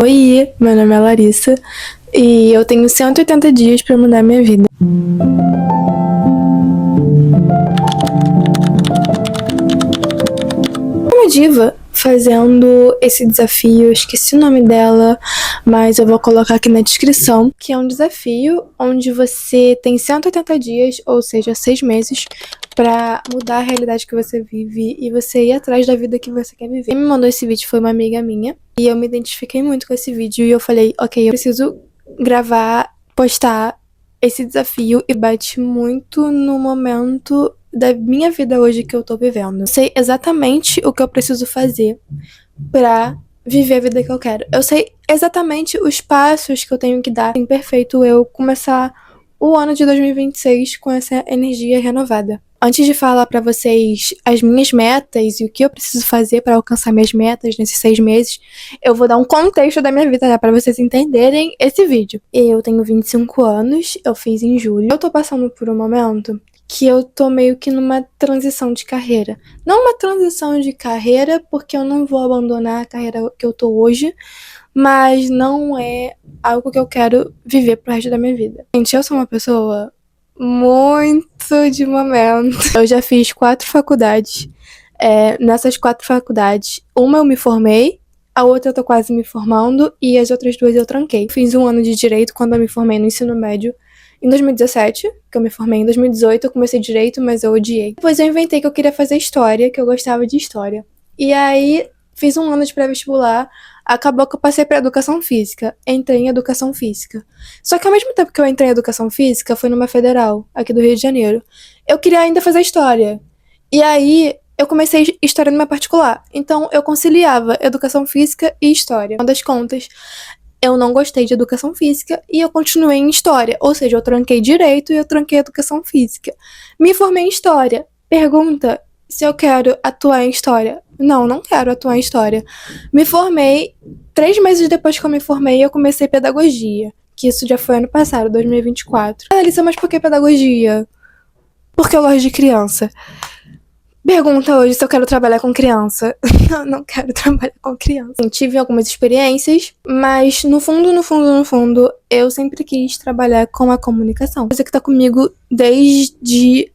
Oi, meu nome é Larissa e eu tenho 180 dias pra mudar minha vida. Uma diva fazendo esse desafio, eu esqueci o nome dela, mas eu vou colocar aqui na descrição, que é um desafio onde você tem 180 dias, ou seja, 6 meses, pra mudar a realidade que você vive e você ir atrás da vida que você quer viver. Quem me mandou esse vídeo foi uma amiga minha e eu me identifiquei muito com esse vídeo e eu falei, ok, eu preciso gravar, postar esse desafio e bate muito no momento da minha vida hoje que eu tô vivendo. Eu sei exatamente o que eu preciso fazer pra viver a vida que eu quero. Eu sei exatamente os passos que eu tenho que dar. É perfeito eu começar o ano de 2026 com essa energia renovada. Antes de falar pra vocês as minhas metas e o que eu preciso fazer pra alcançar minhas metas nesses 6 meses, eu vou dar um contexto da minha vida, né, pra vocês entenderem esse vídeo. Eu tenho 25 anos, eu fiz em julho. Eu tô passando por um momento que eu tô meio que numa transição de carreira. Não uma transição de carreira, porque eu não vou abandonar a carreira que eu tô hoje, mas não é algo que eu quero viver pro resto da minha vida. Gente, eu sou uma pessoa muito de momento. Eu já fiz 4 faculdades. Nessas 4 faculdades, uma eu me formei, a outra eu tô quase me formando e as outras 2 eu tranquei. Fiz 1 ano de direito quando eu me formei no ensino médio. Em 2017, que eu me formei em 2018, eu comecei direito, mas eu odiei. Depois eu inventei que eu queria fazer história, que eu gostava de história. E aí, fiz 1 ano de pré-vestibular, acabou que eu passei pra educação física. Entrei em educação física. Só que ao mesmo tempo que eu entrei em educação física, foi numa federal, aqui do Rio de Janeiro. Eu queria ainda fazer história. E aí, eu comecei história numa particular. Então, eu conciliava educação física e história. Uma das contas, eu não gostei de educação física e eu continuei em história. Ou seja, eu tranquei direito e eu tranquei educação física. Me formei em história. Pergunta se eu quero atuar em história. Não, não quero atuar em história. Me formei, 3 meses depois que eu me formei, eu comecei pedagogia. Que isso já foi ano passado, 2024. Alissa, mas por que pedagogia? Porque eu gosto de criança. Pergunta hoje se eu quero trabalhar com criança. Eu não quero trabalhar com criança. Tive algumas experiências, mas no fundo, eu sempre quis trabalhar com a comunicação. Coisa que tá comigo desde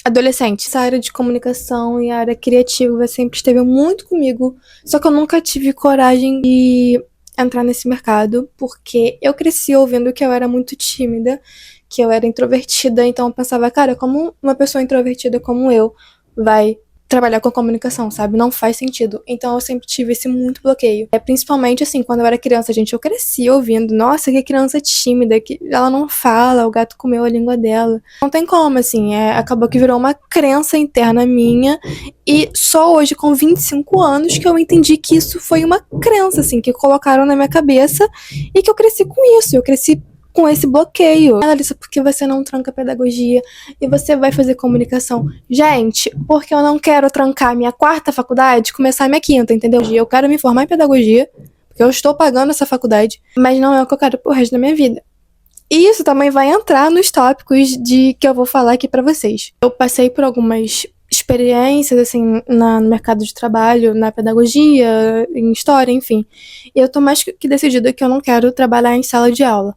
adolescente. Essa área de comunicação e a área criativa sempre esteve muito comigo, só que eu nunca tive coragem de entrar nesse mercado, porque eu cresci ouvindo que eu era muito tímida, que eu era introvertida, então eu pensava, cara, como uma pessoa introvertida como eu vai trabalhar com comunicação, sabe? Não faz sentido. Então eu sempre tive esse muito bloqueio. Principalmente assim, quando eu era criança, gente, eu cresci ouvindo, nossa, que criança tímida, que ela não fala, o gato comeu a língua dela. Não tem como, assim, acabou que virou uma crença interna minha e só hoje, com 25 anos, que eu entendi que isso foi uma crença, assim, que colocaram na minha cabeça e que eu cresci com isso, eu cresci com esse bloqueio. Larissa, por que você não tranca pedagogia e você vai fazer comunicação? Gente, porque eu não quero trancar minha 4ª faculdade e começar minha 5ª, entendeu? Eu quero me formar em pedagogia, porque eu estou pagando essa faculdade, mas não é o que eu quero pro resto da minha vida. E isso também vai entrar nos tópicos de que eu vou falar aqui pra vocês. Eu passei por algumas experiências, assim, no mercado de trabalho, na pedagogia, em história, enfim. E eu tô mais que decidida que eu não quero trabalhar em sala de aula.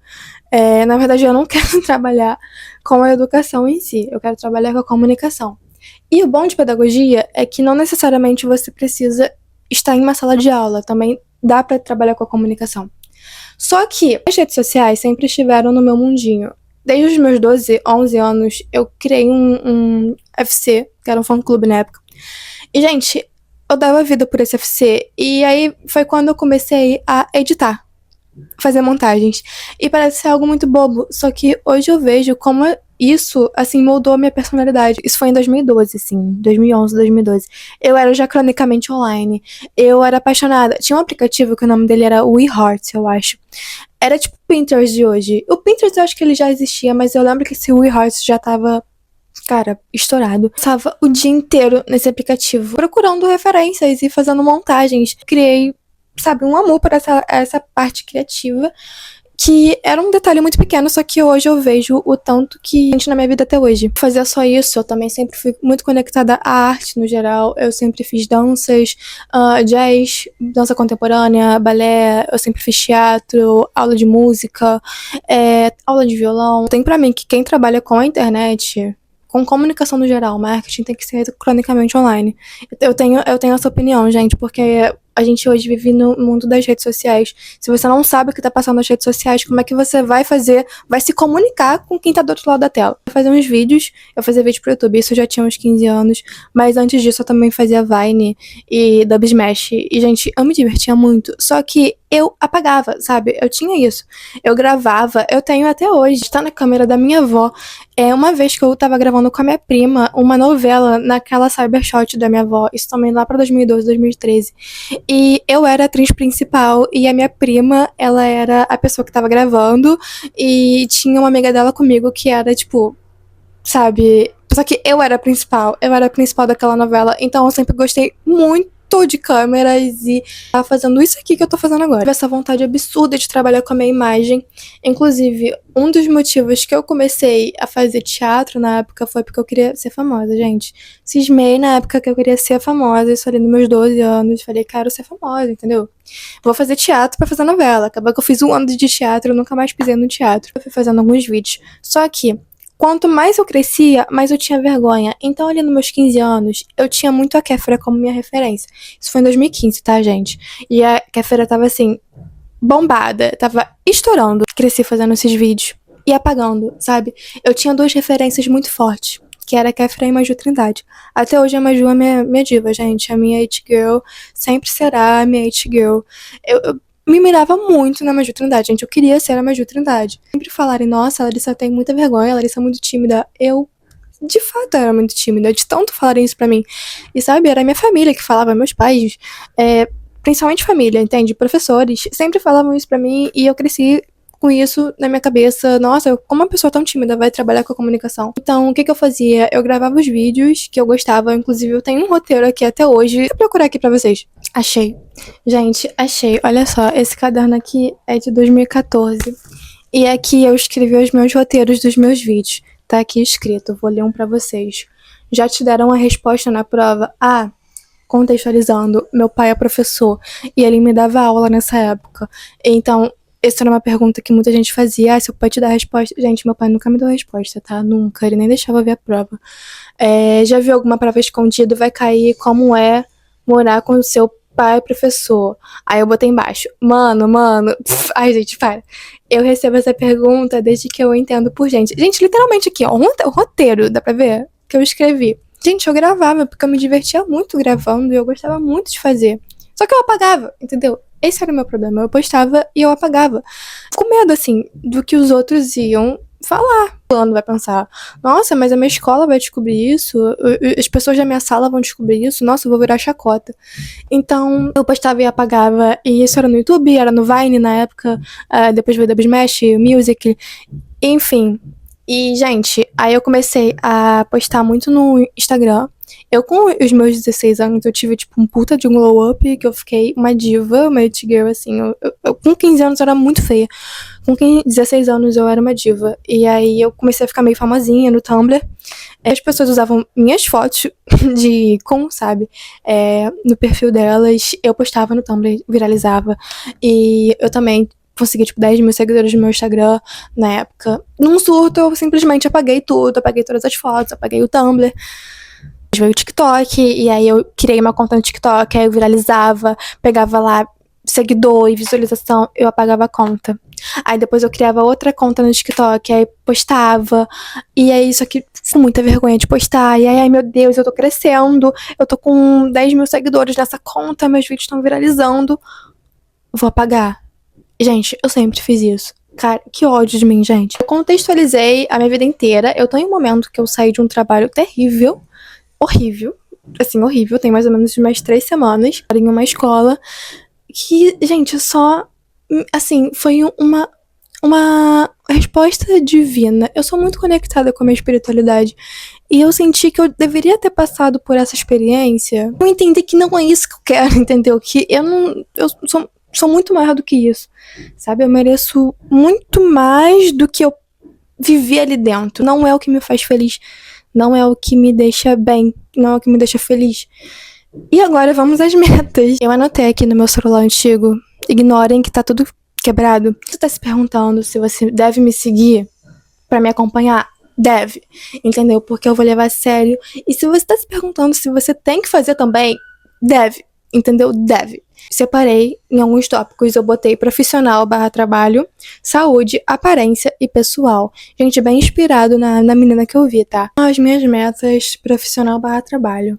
Na verdade, eu não quero trabalhar com a educação em si, eu quero trabalhar com a comunicação. E o bom de pedagogia é que não necessariamente você precisa estar em uma sala de aula, também dá pra trabalhar com a comunicação. Só que as redes sociais sempre estiveram no meu mundinho. Desde os meus 12, 11 anos, eu criei um FC, que era um fã-clube na época. E, gente, eu dava vida por esse FC, e aí foi quando eu comecei a editar, fazer montagens. E parece ser algo muito bobo, só que hoje eu vejo como isso, assim, moldou a minha personalidade. Isso foi em 2012, assim, 2011, 2012. Eu era já cronicamente online, eu era apaixonada. Tinha um aplicativo que o nome dele era WeHeart, eu acho. Era tipo o Pinterest de hoje. O Pinterest eu acho que ele já existia, mas eu lembro que esse WeHeart já tava, cara, estourado. Passava o dia inteiro nesse aplicativo, procurando referências e fazendo montagens. Criei, sabe, um amor por essa parte criativa. que era um detalhe muito pequeno, só que hoje eu vejo o tanto que gente na minha vida até hoje. Fazia só isso, eu também sempre fui muito conectada à arte no geral. Eu sempre fiz danças, jazz, dança contemporânea, balé, eu sempre fiz teatro, aula de música, aula de violão. Tem pra mim que quem trabalha com a internet, com comunicação no geral, marketing tem que ser cronicamente online. Eu tenho essa opinião, gente, porque a gente hoje vive no mundo das redes sociais. Se você não sabe o que tá passando nas redes sociais, como é que você vai se comunicar com quem tá do outro lado da tela? Eu fazia uns vídeos, eu fazia vídeo pro YouTube, isso eu já tinha uns 15 anos, mas antes disso eu também fazia Vine e Dub Smash, e gente, eu me divertia muito, só que eu apagava, sabe? Eu tinha isso. Eu gravava, eu tenho até hoje, está na câmera da minha avó. Uma vez que eu tava gravando com a minha prima uma novela naquela Cybershot da minha avó, isso também lá pra 2012, 2013. E eu era a atriz principal e a minha prima, ela era a pessoa que tava gravando e tinha uma amiga dela comigo que era, tipo, sabe? Só que eu era a principal daquela novela, então eu sempre gostei muito de câmeras e tava fazendo isso aqui que eu tô fazendo agora. Tive essa vontade absurda de trabalhar com a minha imagem. Inclusive, um dos motivos que eu comecei a fazer teatro na época foi porque eu queria ser famosa, gente. Cismei na época que eu queria ser famosa, isso ali nos meus 12 anos. Falei, quero ser famosa, entendeu? Vou fazer teatro pra fazer novela. Acabou que eu fiz 1 ano de teatro, eu nunca mais pisei no teatro. Eu fui fazendo alguns vídeos. Só que quanto mais eu crescia, mais eu tinha vergonha. Então, ali nos meus 15 anos, eu tinha muito a Kéfera como minha referência. Isso foi em 2015, tá, gente? E a Kéfera tava, assim, bombada. Tava estourando. Cresci fazendo esses vídeos e apagando, sabe? Eu tinha 2 referências muito fortes, que era a Kéfera e a Maju Trindade. Até hoje a Maju é minha diva, gente. A minha it girl sempre será a minha it girl. Eu me mirava muito na Maju Trindade, gente. Eu queria ser a Maju Trindade. Sempre falarem, nossa, a Larissa tem muita vergonha, a Larissa é muito tímida. Eu, de fato, era muito tímida, de tanto falarem isso pra mim. E, sabe, era a minha família que falava, meus pais, principalmente família, entende? Professores, sempre falavam isso pra mim e eu cresci com isso na minha cabeça. Nossa, como uma pessoa tão tímida vai trabalhar com a comunicação? Então, o que eu fazia? Eu gravava os vídeos que eu gostava, inclusive eu tenho um roteiro aqui até hoje. Vou procurar aqui pra vocês. Achei. Gente, achei. Olha só, esse caderno aqui é de 2014. E aqui eu escrevi os meus roteiros dos meus vídeos. Tá aqui escrito, vou ler um pra vocês. Já te deram a resposta na prova? Contextualizando, meu pai é professor e ele me dava aula nessa época. Então, essa era uma pergunta que muita gente fazia. Se o pai te dá a resposta... Gente, meu pai nunca me deu a resposta, tá? Nunca. Ele nem deixava eu ver a prova. Já viu alguma prova escondida? Vai cair como é morar com o seu pai professor. Aí eu botei embaixo. Mano. Ai, gente, para. Eu recebo essa pergunta desde que eu entendo por gente. Gente, literalmente aqui, ó. O roteiro, dá pra ver? Que eu escrevi. Gente, eu gravava, porque eu me divertia muito gravando e eu gostava muito de fazer. Só que eu apagava, entendeu? Esse era o meu problema. Eu postava e eu apagava. Com medo, assim, do que os outros iam falar. O fulano vai pensar, nossa, mas a minha escola vai descobrir isso, as pessoas da minha sala vão descobrir isso, nossa, eu vou virar chacota. Então, eu postava e apagava, e isso era no YouTube, era no Vine na época, depois veio Dub Smash, Music, enfim. E, gente, aí eu comecei a postar muito no Instagram. Eu, com os meus 16 anos, eu tive, tipo, um puta de um glow up, que eu fiquei uma diva, uma it girl, assim. Eu com 15 anos eu era muito feia. Com 16 anos eu era uma diva. E aí eu comecei a ficar meio famosinha no Tumblr. As pessoas usavam minhas fotos sabe? No perfil delas. Eu postava no Tumblr, viralizava. E eu também consegui, tipo, 10 mil seguidores no meu Instagram na época. Num surto, eu simplesmente apaguei tudo. Apaguei todas as fotos, apaguei o Tumblr. Veio o TikTok, e aí eu criei uma conta no TikTok, aí eu viralizava, pegava lá seguidor e visualização, eu apagava a conta. Aí depois eu criava outra conta no TikTok, aí postava, e aí isso aqui, com muita vergonha de postar, e aí, ai meu Deus, eu tô crescendo, eu tô com 10 mil seguidores nessa conta, meus vídeos estão viralizando, vou apagar. Gente, eu sempre fiz isso. Cara, que ódio de mim, gente. Eu contextualizei a minha vida inteira, eu tô em um momento que eu saí de um trabalho terrível, horrível, assim, horrível, tem mais ou menos umas 3 semanas, em uma escola, que, gente, só, assim, foi uma resposta divina. Eu sou muito conectada com a minha espiritualidade, e eu senti que eu deveria ter passado por essa experiência. Eu entendi que não é isso que eu quero, entendeu? Que eu sou sou muito maior do que isso, sabe? Eu mereço muito mais do que eu vivi ali dentro. Não é o que me faz feliz, não é o que me deixa bem, não é o que me deixa feliz. E agora vamos às metas. Eu anotei aqui no meu celular antigo, ignorem que tá tudo quebrado. Você tá se perguntando se você deve me seguir pra me acompanhar? Deve, entendeu? Porque eu vou levar a sério. E se você tá se perguntando se você tem que fazer também, deve, entendeu? Deve. Separei em alguns tópicos, eu botei profissional/trabalho, saúde, aparência e pessoal. Gente, bem inspirado na menina que eu vi, tá? As minhas metas, profissional/trabalho.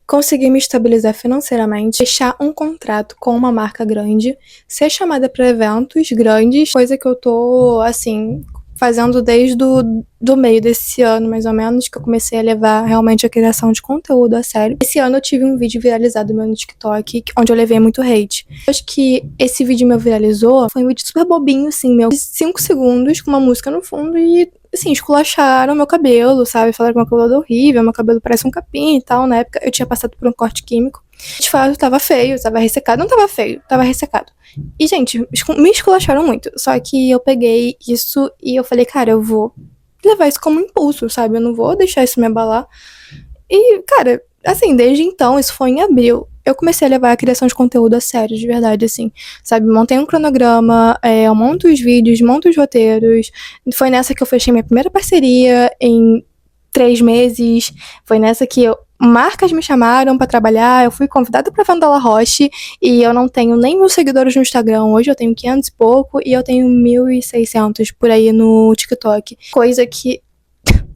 Conseguir me estabilizar financeiramente, fechar um contrato com uma marca grande, ser chamada para eventos grandes, coisa que eu tô, assim, fazendo desde do meio desse ano, mais ou menos, que eu comecei a levar realmente a criação de conteúdo a sério. Esse ano eu tive um vídeo viralizado meu no TikTok, onde eu levei muito hate. Acho que esse vídeo meu viralizou, foi um vídeo super bobinho, assim, meu, de 5 segundos, com uma música no fundo e, assim, esculacharam meu cabelo, sabe? Falaram que meu cabelo é horrível, meu cabelo parece um capim e tal. Na época eu tinha passado por um corte químico. De fato, tava feio, tava ressecado. Não tava feio, tava ressecado. E, gente, me esculacharam muito. Só que eu peguei isso e eu falei, cara, eu vou levar isso como impulso, sabe? Eu não vou deixar isso me abalar. E, cara, assim, desde então, isso foi em abril, eu comecei a levar a criação de conteúdo a sério, de verdade, assim, sabe? Montei um cronograma, eu monto os vídeos, monto os roteiros. Foi nessa que eu fechei minha primeira parceria em 3 meses. Foi nessa que marcas me chamaram pra trabalhar, eu fui convidada pra vender La Roche e eu não tenho nem 1.000 seguidores no Instagram. Hoje eu tenho 500 e pouco e eu tenho 1.600 por aí no TikTok. Coisa que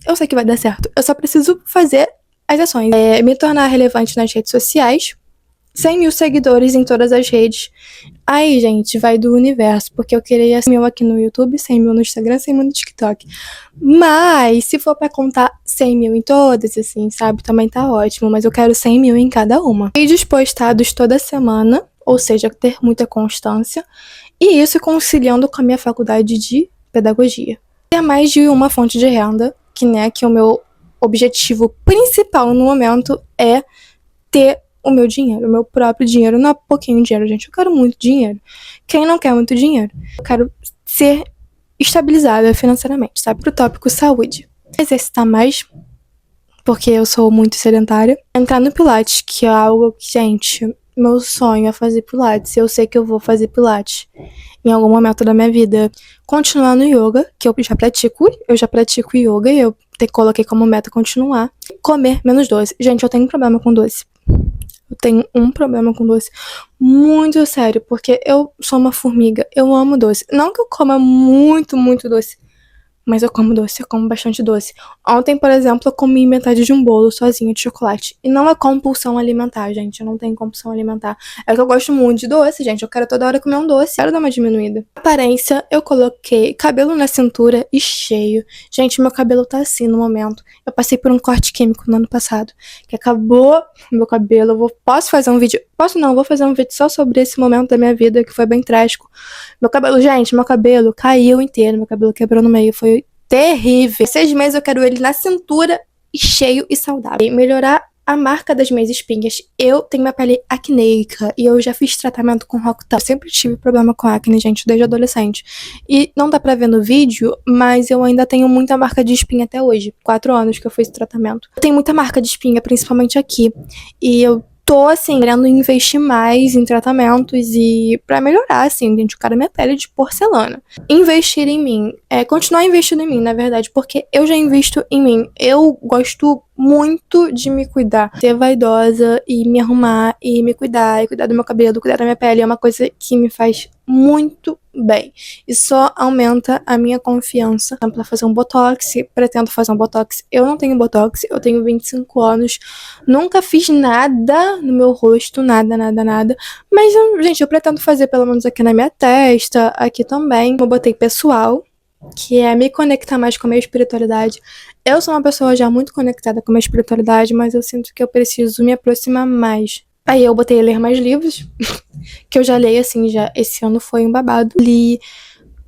eu sei que vai dar certo. Eu só preciso fazer as ações. Me tornar relevante nas redes sociais. 100.000 seguidores em todas as redes. Aí, gente, vai do universo, porque eu queria 100.000 aqui no YouTube, 100.000 no Instagram, 100.000 no TikTok. Mas, se for pra contar 100.000 em todas, assim, sabe, também tá ótimo, mas eu quero 100.000 em cada uma. Vídeos postados toda semana, ou seja, ter muita constância, e isso conciliando com a minha faculdade de pedagogia. Ter mais de uma fonte de renda, que o meu objetivo principal no momento é ter o meu dinheiro, o meu próprio dinheiro, não é pouquinho dinheiro, gente, eu quero muito dinheiro. Quem não quer muito dinheiro? Eu quero ser estabilizada financeiramente, sabe? Pro tópico saúde. Exercitar mais, porque eu sou muito sedentária. Entrar no Pilates, que é algo que, gente, meu sonho é fazer Pilates, eu sei que eu vou fazer Pilates em algum momento da minha vida. Continuar no yoga, que eu já pratico yoga e eu coloquei como meta continuar. Comer menos doce. Gente, eu tenho um problema com doce. Eu tenho um problema com doce muito sério, porque eu sou uma formiga, eu amo doce. Não que eu coma muito, muito doce, mas eu como doce, eu como bastante doce. Ontem, por exemplo, eu comi metade de um bolo sozinha de chocolate. E não é compulsão alimentar, gente, eu não tenho compulsão alimentar. É que eu gosto muito de doce, gente, eu quero toda hora comer um doce, quero dar uma diminuída. Aparência, eu coloquei cabelo na cintura e cheio. Gente, meu cabelo tá assim no momento. Eu passei por um corte químico no ano passado, que acabou meu cabelo. Posso fazer um vídeo? Posso não, vou fazer um vídeo só sobre esse momento da minha vida, que foi bem trágico. Meu cabelo, gente, meu cabelo caiu inteiro, meu cabelo quebrou no meio, foi terrível. 6 meses eu quero ele na cintura e cheio e saudável. E melhorar a marca das minhas espinhas. Eu tenho minha pele acneica e eu já fiz tratamento com Roacutan. Eu sempre tive problema com acne, gente, desde adolescente. E não dá pra ver no vídeo, mas eu ainda tenho muita marca de espinha até hoje. 4 anos que eu fiz o tratamento. Eu tenho muita marca de espinha, principalmente aqui. E eu tô, assim, querendo investir mais em tratamentos e pra melhorar, assim, gente, eu quero minha pele de porcelana. Investir em mim, continuar investindo em mim, na verdade, porque eu já invisto em mim. Eu gosto muito de me cuidar, ser vaidosa e me arrumar e me cuidar, e cuidar do meu cabelo, cuidar da minha pele, é uma coisa que me faz muito bem. E só aumenta a minha confiança pra fazer um botox, pretendo fazer um botox. Eu não tenho botox, eu tenho 25 anos, nunca fiz nada no meu rosto, nada. Mas, gente, eu pretendo fazer pelo menos aqui na minha testa, aqui também. Eu botei pessoal, que é me conectar mais com a minha espiritualidade. Eu sou uma pessoa já muito conectada com a minha espiritualidade, mas eu sinto que eu preciso me aproximar mais. Aí eu botei ler mais livros, que eu já leio, assim, já esse ano foi um babado. Li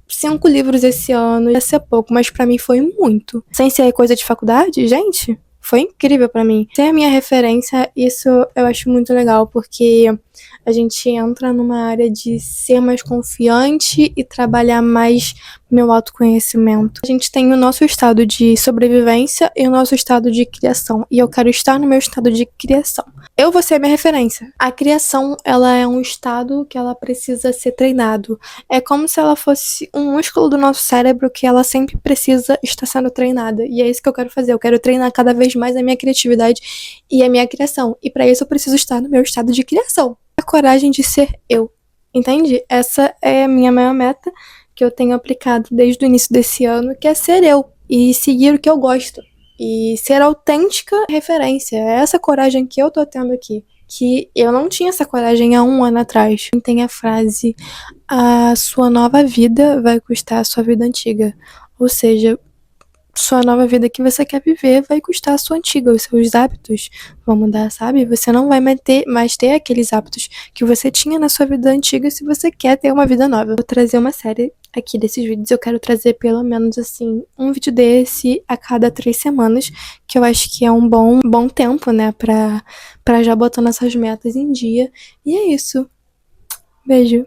5 livros esse ano, ia ser pouco, mas pra mim foi muito. Sem ser coisa de faculdade, gente, foi incrível pra mim. Ser a minha referência, isso eu acho muito legal, porque A gente entra numa área de ser mais confiante e trabalhar mais meu autoconhecimento. A gente tem o nosso estado de sobrevivência e o nosso estado de criação. E eu quero estar no meu estado de criação. Eu vou ser a minha referência. A criação, ela é um estado que ela precisa ser treinado. É como se ela fosse um músculo do nosso cérebro que ela sempre precisa estar sendo treinada. E é isso que eu quero fazer. Eu quero treinar cada vez mais a minha criatividade e a minha criação. E para isso eu preciso estar no meu estado de criação. A coragem de ser eu. Entende? Essa é a minha maior meta que eu tenho aplicado desde o início desse ano, que é ser eu e seguir o que eu gosto. E ser autêntica referência. É essa coragem que eu tô tendo aqui. Que eu não tinha essa coragem há um ano atrás. Tem a frase: a sua nova vida vai custar a sua vida antiga. Ou seja, sua nova vida que você quer viver vai custar a sua antiga. Os seus hábitos vão mudar, sabe? Você não vai mais ter aqueles hábitos que você tinha na sua vida antiga se você quer ter uma vida nova. Vou trazer uma série aqui desses vídeos. Eu quero trazer pelo menos assim um vídeo desse a cada 3 semanas, que eu acho que é um bom tempo, né, pra já botando essas metas em dia. E é isso. Beijo.